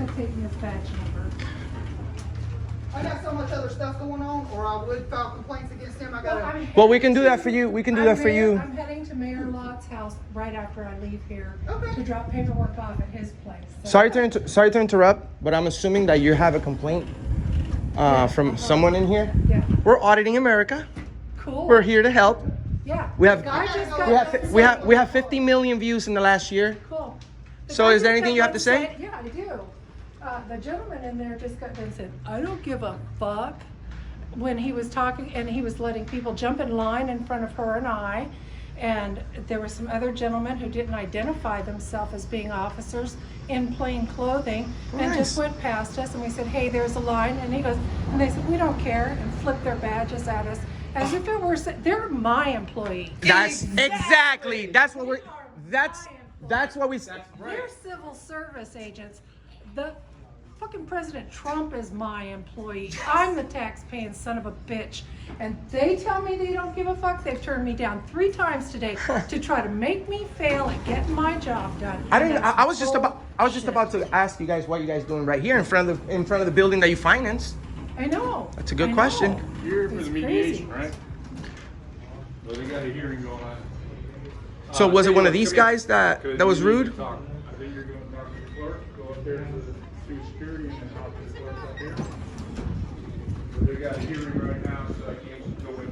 gonna take his badge number. I got so much other stuff going on, or I would file complaints against him. I got. Well, we can do that for you. We can do that for you. I'm heading to Mayor Lott's house right after I leave here Okay. to drop paperwork off at his place. So Sorry to interrupt, but I'm assuming that you have a complaint from someone in here. Yeah. We're auditing America. Cool. We're here to help. Yeah. We have I just got we have 50 million views in the last year. Cool. So is there anything you have to say? Yeah, I do. The gentleman in there just got done said, I don't give a fuck, when he was talking and he was letting people jump in line in front of her and I. And there were some other gentlemen who didn't identify themselves as being officers in plain clothing and just went past us, and we said, hey, there's a line, and he goes, and they said, we don't care, and flipped their badges at us as if it were, they're my employee. That's exactly. That's what we're. That's what we. They're civil service agents. The fucking President Trump is my employee. I'm the tax-paying son of a bitch. And they tell me they don't give a fuck. They've turned me down 3 times today to try to make me fail at getting my job done. I was just about to ask you guys what you guys doing right here in front of the building that you financed. I know. That's a good question. You're here for It's the mediation, crazy. right? Well, they got a hearing going on. So was it one of these guys that was You need rude? to talk. I think you're going to talk to the clerk, go up there to security and then talk to the clerk up here. But they got a hearing right now, so I can't go in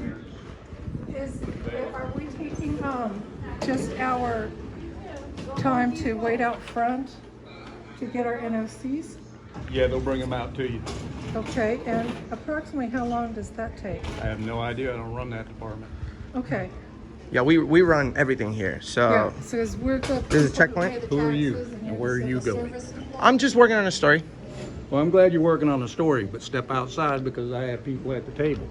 there. Are we taking just our time to wait out front to get our NOCs? Yeah, they'll bring them out to you. Okay, and approximately how long does that take? I have no idea. I don't run that department. Okay. Yeah, we run everything here. So Yeah, so as we're the There's a people who checkpoint? pay the Who are you, taxes and where are you civil going? service. I'm just working on a story. Well, I'm glad you're working on the story, but step outside because I have people at the table.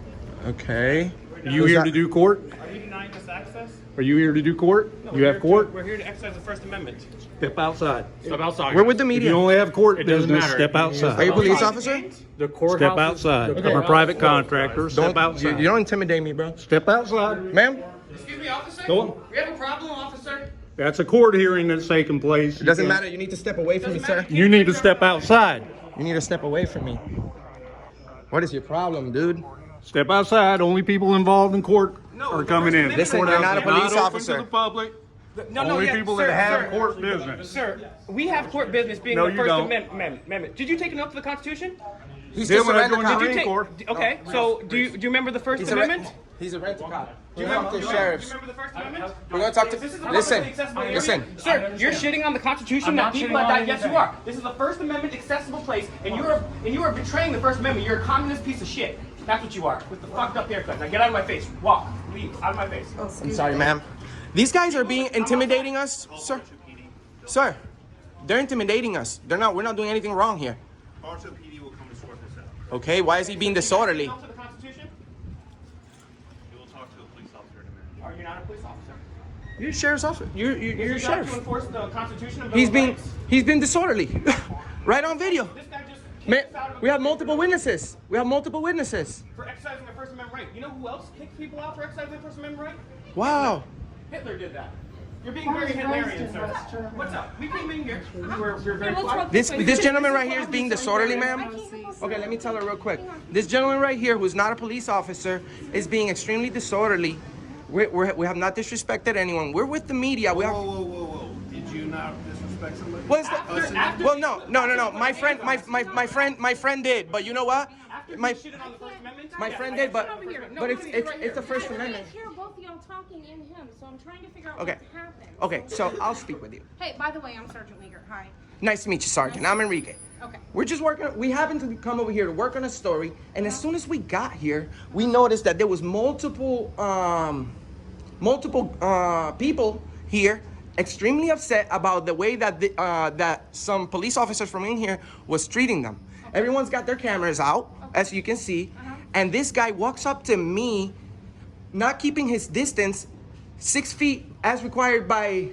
Okay. Are you here to do court? Are you denying us access? Are you here to do court? No, You we're have here court? We're here to exercise the First Amendment. Step outside. Step outside. We're with the If you media. only have court It doesn't business, matter. step outside. Are you a police officer? The courthouse. Step outside. I'm a private contractor. Step outside. You don't intimidate me, bro. Step outside. Ma'am, Excuse me, officer. Go on. We have a problem, officer. That's a court hearing that's taking place. it doesn't matter. You need to step away from me, sir. You need to step outside. You need to step away from me. What is your problem, dude? Step outside. Only people involved in court No, are the coming in. First Listen, Courthouse you're not a is police open officer. to the public. No, Only yeah, people sir, that have sir. court business. Sir, we have court business being No, the you First don't. Amendment. Did you take an oath to the Constitution? He's Then just a when I rent joined the cop. Did you Marine take? Corps. Okay, so do you remember the First He's a Amendment? He's a rent cop. Do you We're remember the Do sheriffs. you remember the First Amendment? We're gonna talk to. This is a Listen, publicly accessible area. listen. Sir, you're shitting on the Constitution I'm that not people shitting have on died. Yes, anything. you are. This is the First Amendment accessible place, and you are betraying the First Amendment. You're a communist piece of shit. That's what you are. With the fucked up haircut. Now get out of my face. Walk. Leave. Out of my face. I'm sorry, ma'am. These guys are being intimidating us, sir. Sir, they're intimidating us. We're not doing anything wrong here. Marshall PD will come to sort this out. Okay, why is he being disorderly? Oath to the Constitution? We will talk to the police officer in a minute. Are you not a police officer? You're a sheriff's officer. You're Is a your job sheriff. to enforce the Constitution and Bill He's of been Rights? disorderly. Right on video. This guy just Man, kicked us out of a we have building multiple witnesses. We have multiple witnesses. for exercising their First Amendment right. You know who else kicked people out for exercising their First Amendment right? Wow. Hitler did that. You're being very Hitlerian, sir. What's up? We came in here. We're very quiet. This gentleman right here is being disorderly, ma'am. Okay, let me tell her real quick. This gentleman right here, who's not a police officer, is being extremely disorderly. We have not disrespected anyone. We're with the media. We have. Whoa. Did you not disrespect somebody? What is that? Well, no. My friend did. But you know what? After My you shitted on the First Amendment? my Yeah, friend I did, guess- but it's the First I Amendment. hear both of y'all talking in him, so I'm trying to figure out Okay. what's happened. Okay, so I'll speak with you. Hey, by the way, I'm Sergeant Leaguer. Hi. Nice to meet you, Sergeant. I'm Enrique. Okay. We're just working. We happened to come over here to work on a story, and as soon as we got here, we noticed that there was multiple people here extremely upset about the way that that some police officers from in here was treating them. Everyone's got their cameras out, as you can see, and this guy walks up to me, not keeping his distance, 6 feet as required by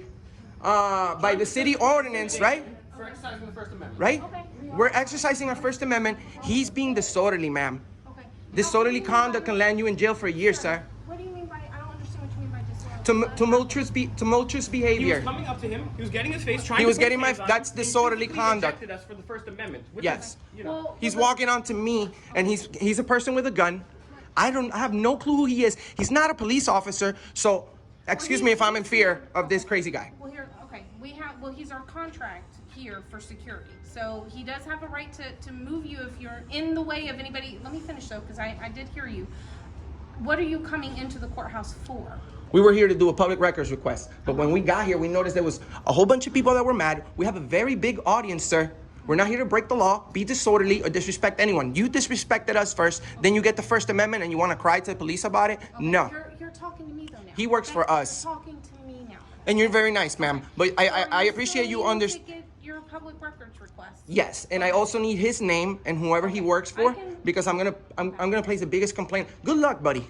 the city ordinance, right? For exercising the First Amendment. Right? Okay. We're exercising our First Amendment. He's being disorderly, ma'am. Okay. Disorderly conduct can land you in jail for a year, sir. What do you mean by, I don't understand what you mean by disorderly. tumultuous He behavior. was coming up to him. He was getting his face. Trying He to was put getting my. hands on That's him, and disorderly physically conduct. rejected us for the First Amendment. which Yes. is, you know. Well, He's walking onto me, and he's a person with a gun. I have no clue who he is. He's not a police officer, so excuse me if I'm in fear of this crazy guy. Well, here, okay, he's our contract here for security. So he does have a right to move you if you're in the way of anybody. Let me finish though, because I did hear you. What are you coming into the courthouse for? We were here to do a public records request, but when we got here, we noticed there was a whole bunch of people that were mad. We have a very big audience, sir. We're not here to break the law, be disorderly, or disrespect anyone. You disrespected us first, then you get the First Amendment and you want to cry to the police about it? Okay, No. You're talking to me though now. He works Okay? for us. You're talking to me now. And you're very nice, ma'am. But I appreciate you understand. Your public records request. Yes, and I also need his name and whoever he works for, I can- because I'm gonna place the biggest complaint. Good luck, buddy.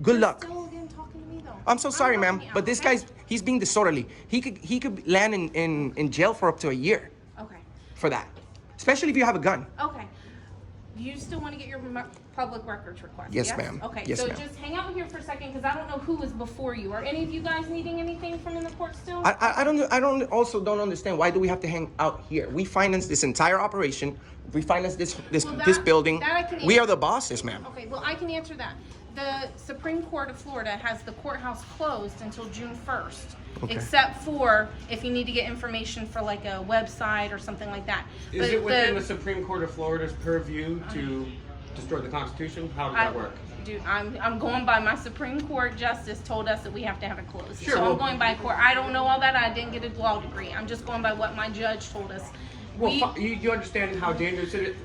Good You're luck. Still again talking to me though. I'm so sorry, ma'am, helping you but out, this okay? he's being disorderly. He could land in jail for up to a year Okay. for that, especially if you have a gun. Okay. You still want to get your public records request? Yes, ma'am. Okay. Yes, so ma'am. just hang out here for a second because I don't know who was before you. Are any of you guys needing anything from in the court still? I don't understand why do we have to hang out here? We finance this entire operation. We finance this Well, this building. that I can We answer. are the bosses, ma'am. Okay, well, I can answer that. The Supreme Court of Florida has the courthouse closed until June 1st, Okay. except for if you need to get information for like a website or something like that. Is But it within the Supreme Court of Florida's purview to destroy the Constitution? How does that work? Dude, I'm going by my Supreme Court justice told us that we have to have it closed. Sure, So well- I'm going by court. I don't know all that. I didn't get a law degree. I'm just going by what my judge told us. Well, We- you understand how dangerous it is?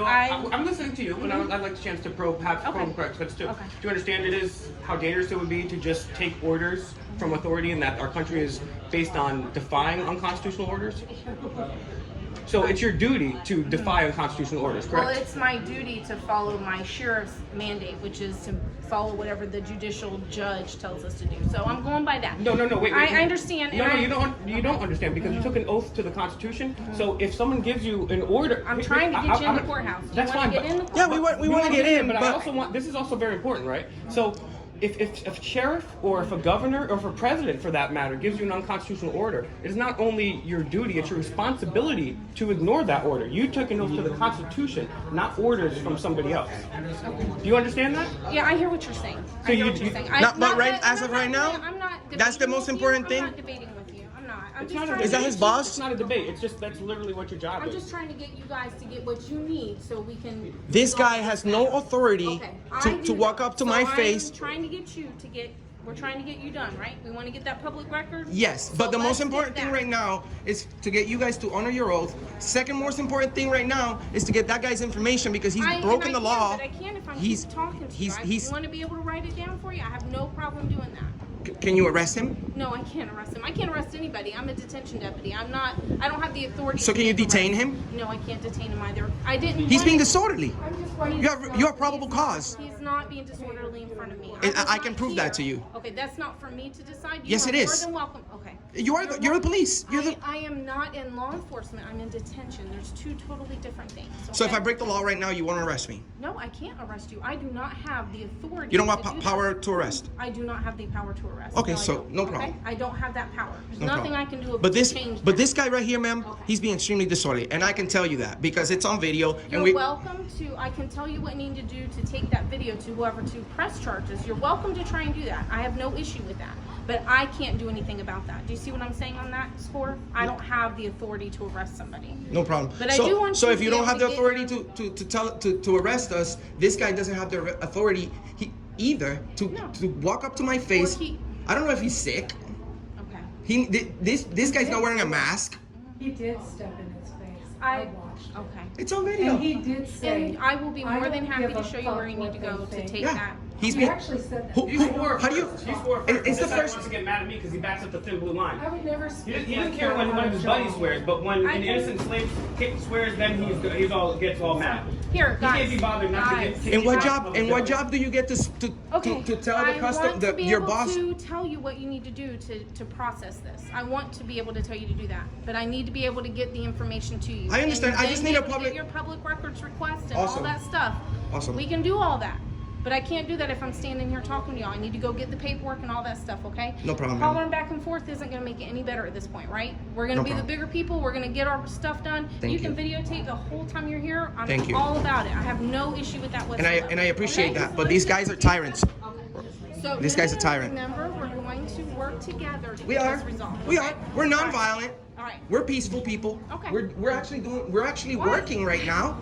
I'm listening to you, and I'd like the chance to perhaps Okay. probe corrections too. Okay. Do you understand it is how dangerous it would be to just take orders from authority, and that our country is based on defying unconstitutional orders? So it's your duty to defy unconstitutional orders, correct? Well, it's my duty to follow my sheriff's mandate, which is to follow whatever the judicial judge tells us to do. So I'm going by that. No, wait. I understand. No, and you don't understand because you took an oath to the Constitution. So if someone gives you an order, I'm trying to get you in the courthouse. Do That's you want fine. to get in the Yeah, courthouse? we want to get in, but I but also want. This is also very important, right? So. If a sheriff or if a governor or if a president, for that matter, gives you an unconstitutional order, it is not only your duty, it's your responsibility to ignore that order. You took an oath to the Constitution, not orders from somebody else. Do you understand that? Yeah, I hear what you're saying. So I hear you- what you're you- saying. Not- but right- I'm as of not right now, I'm not that's the debating most with important you. thing? I'm not debating with you. I'm not. I'm It's just not a trying Is to that get his you- boss? It's not a debate. It's just that's literally what your job I'm is. just trying to get you guys to get what you need so we can. this guy has no authority Okay, I to do walk know. up to So my I'm face. trying to get you to get. We're trying to get you done, right? We want to get that public record. Yes, So but the let's most get important thing that. right now is to get you guys to honor your oath. Second most important thing right now is to get that guy's information because he's broken the law. But I can if I'm He's talking to he's you. he's. I want to be able to write it down for you. I have no problem doing that. Can you arrest him? No, I can't arrest him. I can't arrest anybody. I'm a detention deputy. I don't have the authority. So to can you make detain arrests. him? No, I can't detain him either. I didn't. He's want being to- disorderly. You have probable cause. He's not being disorderly in front of me. I- was I not can prove that to here. you. Okay, that's not for me to decide. You Yes, are it is. More than welcome. Okay. You're the police. You're the. I am not in law enforcement. I'm in detention. There's two totally different things. So if okay? I break the law right now, you won't arrest me. No, I can't arrest you. I do not have the authority. You don't have to do power that. to arrest. I do not have the power to arrest. Okay, I so don't. no Okay? problem. I don't have that power. There's No nothing problem. I can do But to change that. this guy right here, ma'am, Okay. he's being extremely disorderly, and I can tell you that because it's on video. You're And we. welcome to, I can tell you what you need to do to take that video to whoever to press charges. You're welcome to try and do that. I have no issue with that. But I can't do anything about that. Do you see what I'm saying on that score? I don't have the authority to arrest somebody. No problem. But I so, do want so you if to you be don't able have the to get authority to arrest us, this guy doesn't have the authority either to No. to walk up to my face. he- I don't know if he's sick. Okay. This guy's not wearing a mask. He did step in his face. I- I watched. Okay. It's on video. And he did say. And I will be more than don't happy give to a show you fuck where you need what to they go to think. take Yeah. that. He's He been. actually said that. Who, He's how do you? He's for It's This the guy first. wants to get mad at me because he backs up the thin blue line. I would never speak. He doesn't care when one of his buddies swears, but when I an can- innocent slave swears, then gets all mad. Here, He can't guys. be bothered not to guys. get. In what kicked out job? of In the what building. job do you get to tell the I custom want to be your able boss? to tell you what you need to do to process this. I want to be able to tell you to do that, but I need to be able to get the information to you. I understand. And I then just be need a able to public- get your public records request and Awesome. all that stuff. Awesome. We can do all that. But I can't do that if I'm standing here talking to y'all. I need to go get the paperwork and all that stuff, okay? No problem, ma'am. Hollering back and forth isn't gonna make it any better at this point, right? We're gonna No be problem. the bigger people. We're gonna get our stuff done. Thank You can you. videotape the whole time you're here. I'm Thank you. all about it. I have no issue with that whatsoever. And I appreciate okay? that, but these guys are tyrants. So This guy's a tyrant. Remember, we're going to work together to We get are. this resolved. We okay? are. We're non-violent. All right. We're peaceful people. Okay. We're actually working right now,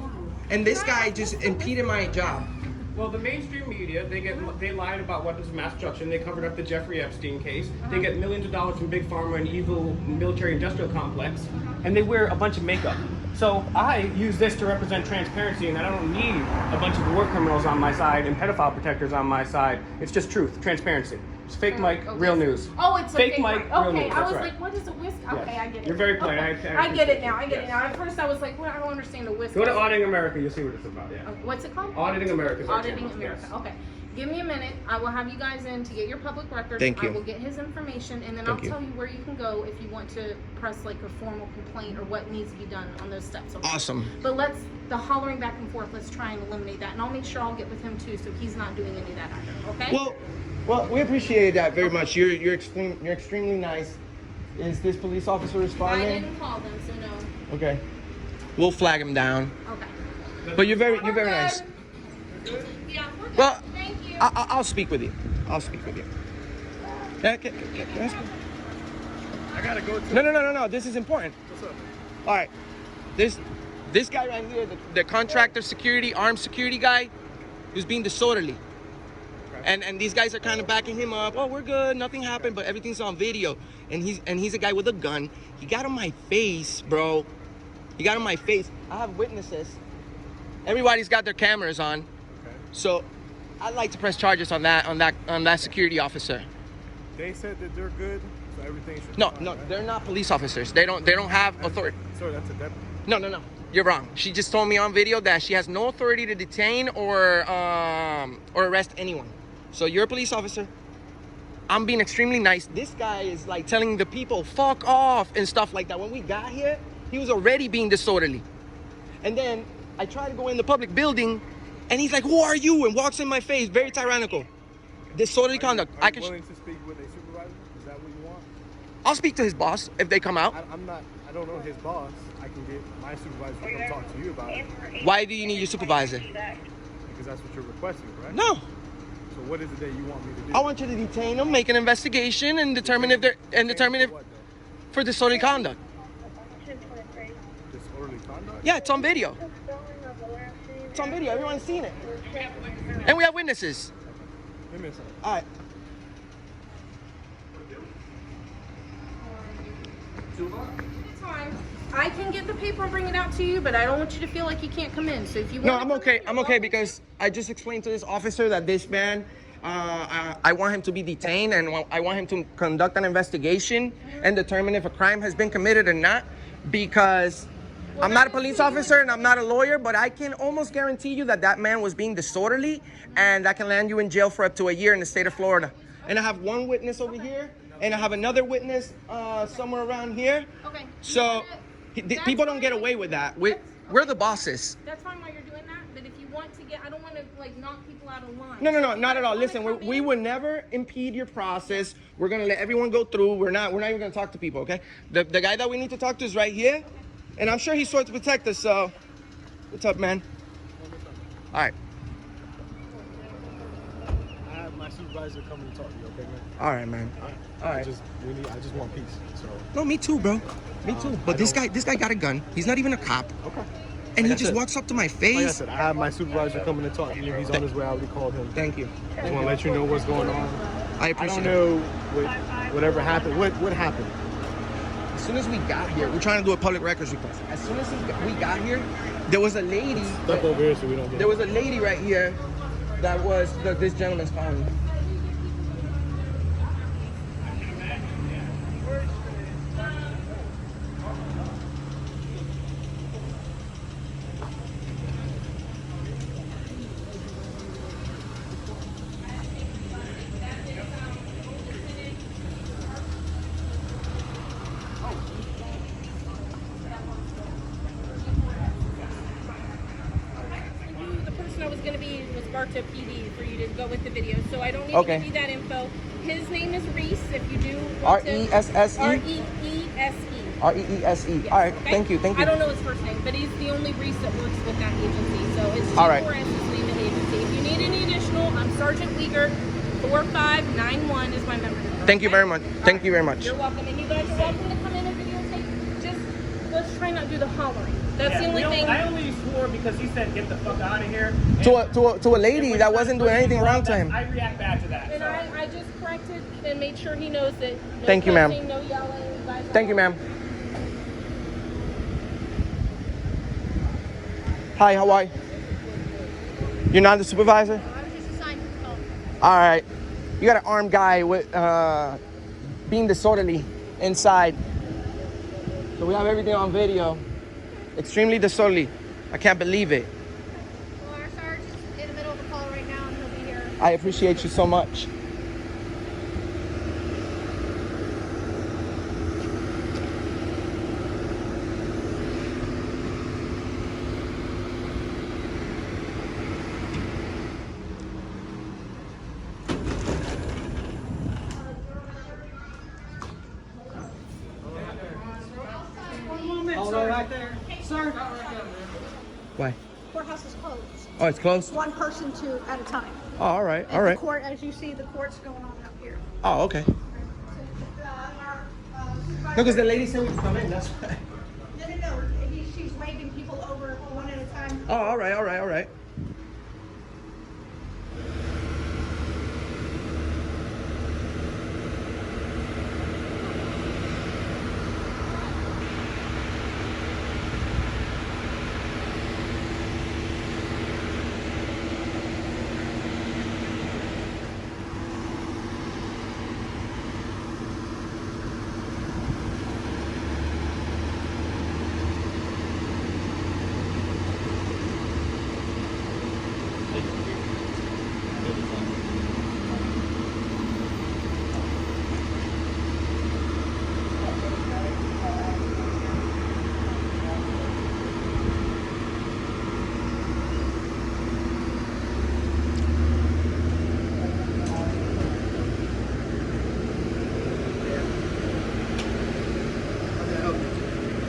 and this guy just impeded my job. Well, the mainstream media, they lied about weapons of mass destruction. They covered up the Jeffrey Epstein case. They get millions of dollars from big pharma and evil military-industrial complex, and they wear a bunch of makeup. So I use this to represent transparency, and I don't need a bunch of war criminals on my side and pedophile protectors on my side. It's just truth, transparency. It's fake Mike, Okay. real news. Oh, it's a fake Mike, real okay, news. I That's was right. like, what is a whisk? Yes. Okay, I get it. You're very polite. Okay. I I get it now. I get yes. it now. At first, I was like, well, I don't understand a whisk. Go to Auditing America, you'll see what it's about. Yeah. What's it called? Auditing America is our Auditing channel, America. yes. Okay. Give me a minute. I will have you guys in to get your public records. Thank you. I will get his information, and then Thank I'll you. tell you where you can go if you want to press like a formal complaint or what needs to be done on those steps. Okay? Awesome. But the hollering back and forth, let's try and eliminate that. And I'll make sure I'll get with him too, so he's not doing any of that either. Okay? Well, we appreciate that very much. You're extremely nice. Is this police officer I responding? didn't call them, so no. Okay. We'll flag him down. Okay. But you're very We're nice. good. Yeah, we're good. Well, Thank you. I'll speak with you. I'll speak with you. Yeah, can I speak? I gotta go to. No. This is important. What's up? All right. This guy right here, the contractor security, armed security guy, who's being disorderly. And these guys are kind of backing him up. Oh, we're good. Nothing happened, but everything's on video. And he's a guy with a gun. He got on my face, bro. He got on my face. I have witnesses. Everybody's got their cameras on. Okay. So I'd like to press charges on that security officer. They said that they're good, so everything should. be No, fine, no, right? they're not police officers. They don't have authority. Sir, that's a deputy. No. You're wrong. She just told me on video that she has no authority to detain or arrest anyone. So you're a police officer. I'm being extremely nice. This guy is like telling the people, fuck off and stuff like that. When we got here, he was already being disorderly. And then I try to go in the public building and he's like, who are you? And walks in my face, very tyrannical. Disorderly conduct. Are I you can. willing to speak with a supervisor? Is that what you want? I'll speak to his boss if they come out. I'm not. I don't know his boss. I can get my supervisor to come talk to you about it Why do you need your supervisor? because that's what you're requesting, right? No. So what is it that you want me to do? I want you to detain them, make an investigation, and determine if What, though? for disorderly conduct. Disorderly conduct? Yeah, it's on video. It's on video. Everyone's seen it. And we have witnesses. Give me a second. All right. It's fine. I can get the paper and bring it out to you, but I don't want you to feel like you can't come in. So if you want No, to I'm come okay. in, I'm you're okay welcome. because I just explained to this officer that this man, I want him to be detained and I want him to conduct an investigation and determine if a crime has been committed or not. Because I'm not a police officer and I'm not a lawyer, but I can almost guarantee you that man was being disorderly, and that can land you in jail for up to a year in the state of Florida. And I have one witness over here, and I have another witness somewhere around here. Okay. So people don't get away with that. We're the bosses. That's fine while you're doing that, but if you want to get, I don't want to like knock people out of line. No, So if you not at all. wanna Listen, come we in- would never impede your process. We're gonna let everyone go through. We're not even gonna talk to people, okay? The guy that we need to talk to is right here, and I'm sure he's sworn to protect us. So, what's up, man? All right, I have my supervisor coming to talk to you, okay, man? all right, man. All I right. just want peace. So No, me too, bro. Me too. But this guy got a gun. He's not even a cop, okay. and he Like I just said- walks up to my Like I face. said, I have my supervisor coming to talk to you. He's on his way. I already called him. Thank you. Just want to let you know what's going on. I I appreciate don't it. know whatever happened. What happened? As soon as we got here, we're trying to do a public records request. As soon as we got here, there was a lady. Step over here so we don't get. There was a lady right here that was this gentleman's calling. The person I was going to be was marked up PD for you with the video, so I don't need Okay. to give you that info. His name is Reese. If you do R-E-S-S-E? R-E-E-S-E. R-E-E-S-E. Yes, All right, okay? thank you. I don't know his first name, but he's the only Reese that works with that agency. So it's All right. G4S is the name of the agency. If you need any additional, I'm Sergeant Leaguer. 4591 is my member number. Thank you okay? very much. Thank you very much. You're welcome, and you guys are welcome to come in and videotape. Just let's try not to do the hollering. That's the only thing. I only swore because he said get the fuck out of here. To a lady that wasn't doing anything wrong to him. I react bad to that. And I just corrected and made sure he knows that. No Thank you, ma'am. cussing, no yelling. You guys Thank you, ma'am. Hi, how are you? You're not the supervisor? I was just assigned to the phone. All right. You got an armed guy with being disorderly inside. So we have everything on video. Extremely disorderly. I can't believe it. Well, our sergeant's in the middle of a call right now, and he'll be here. I appreciate you so much. Hold on right there. Sir? Why? Courthouse is closed. Oh, it's closed? One person at a time. Oh, all right, all And right. the court, as you see, the court's going on up here. Oh, okay. No, because the lady said we could come in, that's why. No. She's waving people over one at a time. Oh, all right, all right, all right.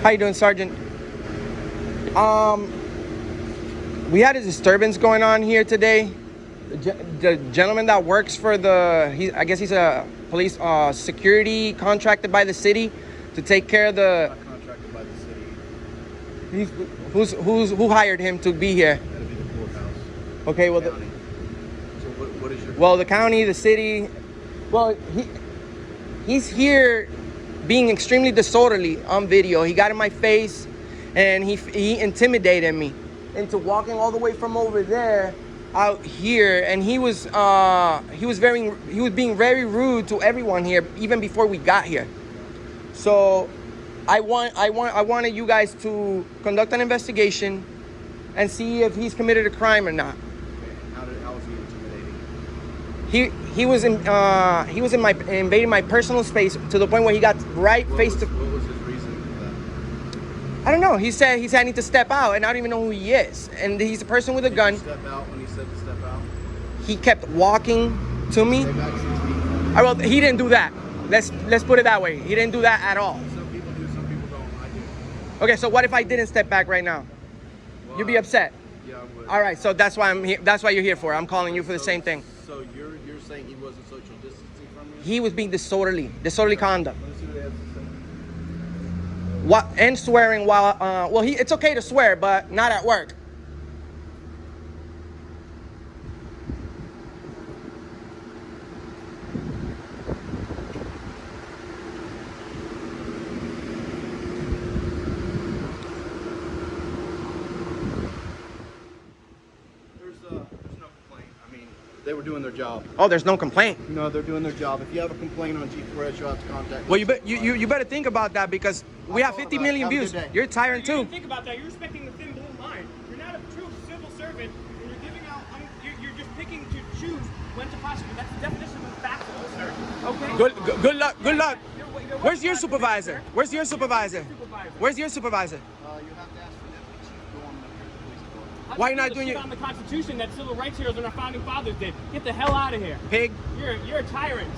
How you doing, Sergeant? We had a disturbance going on here today. The gentleman that works for I guess he's a police security contracted by the city to take care of the. Not contracted by the city. Who hired him to be here? That'd be the courthouse. Okay, well, County. So what is your? well, the county, the city. Well, he's here being extremely disorderly on video. He got in my face, and he intimidated me into walking all the way from over there out here, and he was being very rude to everyone here even before we got here. So I wanted you guys to conduct an investigation and see if he's committed a crime or not. How was he intimidating? He was invading my personal space to the point where he got right face to. What was his reason for that? I don't know. He said I need to step out, and I don't even know who he is. And he's a person with a Did gun. you step out when he said to step out? He kept walking to me. Stay back 6 feet. Well, he didn't do that. Let's put it that way. He didn't do that at all. Some people do, some people don't. I do. Okay, so what if I didn't step back right now? Well, You'd be upset. Yeah, I would. All right, so that's why I'm here. That's why you're here for. I'm calling you for the same thing. So you're saying he wasn't social distancing from you? He was being disorderly conduct. Let's see what he has to say. What and swearing while it's okay to swear, but not at work. There's no complaint. I mean, they were doing their job. Oh, there's no complaint. No, they're doing their job. If you have a complaint on G4S, you'll have to contact Well, us. you better think about that because we have 50 million Have a views. good day. You're tired You too. didn't think about that. You're respecting the thin blue line. You're not a true civil servant, and you're giving out. You're just picking to choose when to prosecute. That's the definition of a fact, sir. Okay. Good luck. Good luck. You're Where's your supervisor? Where's your supervisor? Where's your supervisor? You have to ask for Deputy Chief Gorman up here at the police department. Why you not the doing shit your on the Constitution that civil rights heroes and our founding fathers did? Get the hell out of here. pig? You're a tyrant.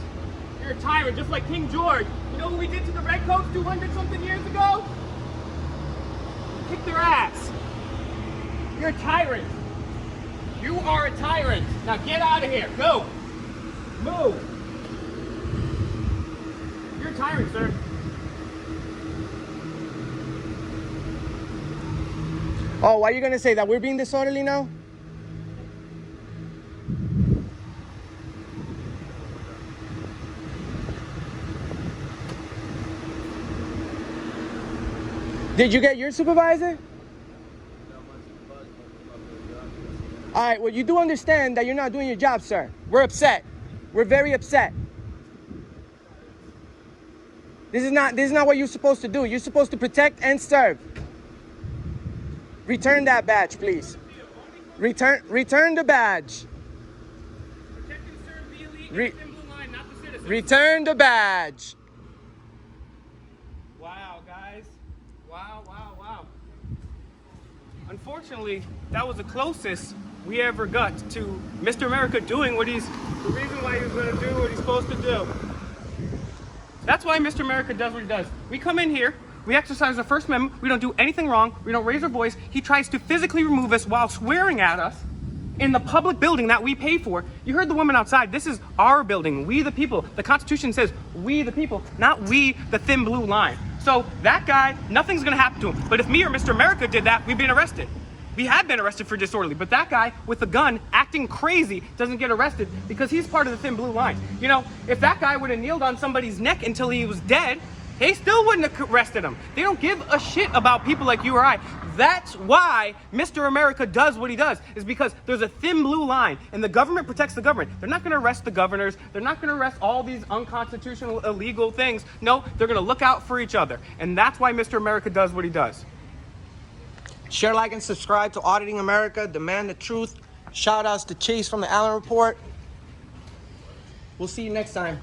You're a tyrant, just like King George. You know what we did to the Redcoats 200-something years ago? Kick their ass. You're a tyrant. You are a tyrant. Now get out of here. Go. Move. You're a tyrant, sir. Oh, why are you gonna say that? We're being disorderly now? Did you get your supervisor? All right, well, you do understand that you're not doing your job, sir. We're upset. We're very upset. This is not what you're supposed to do. You're supposed to protect and serve. Return that badge, please. Return the badge. Protect and serve the elite and the thin blue line, not the citizens. Return the badge. Wow, guys. Wow. Unfortunately, that was the closest we ever got to Mr. America doing the reason why he was going to do what he's supposed to do. That's why Mr. America does what he does. We come in here, we exercise our First Amendment, we don't do anything wrong, we don't raise our voice. He tries to physically remove us while swearing at us in the public building that we pay for. You heard the woman outside. This is our building. We the people. The Constitution says we the people, not we the thin blue line. So that guy, nothing's gonna happen to him. But if me or Mr. America did that, we'd been arrested. We had been arrested for disorderly, but that guy with a gun acting crazy doesn't get arrested because he's part of the thin blue line. You know, if that guy would have kneeled on somebody's neck until he was dead, they still wouldn't have arrested him. They don't give a shit about people like you or I. That's why Mr. America does what he does, is because there's a thin blue line and the government protects the government. They're not gonna arrest the governors. They're not gonna arrest all these unconstitutional, illegal things. No, they're gonna look out for each other. And that's why Mr. America does what he does. Share, like, and subscribe to Auditing America. Demand the truth. Shout outs to Chase from the Allen Report. We'll see you next time.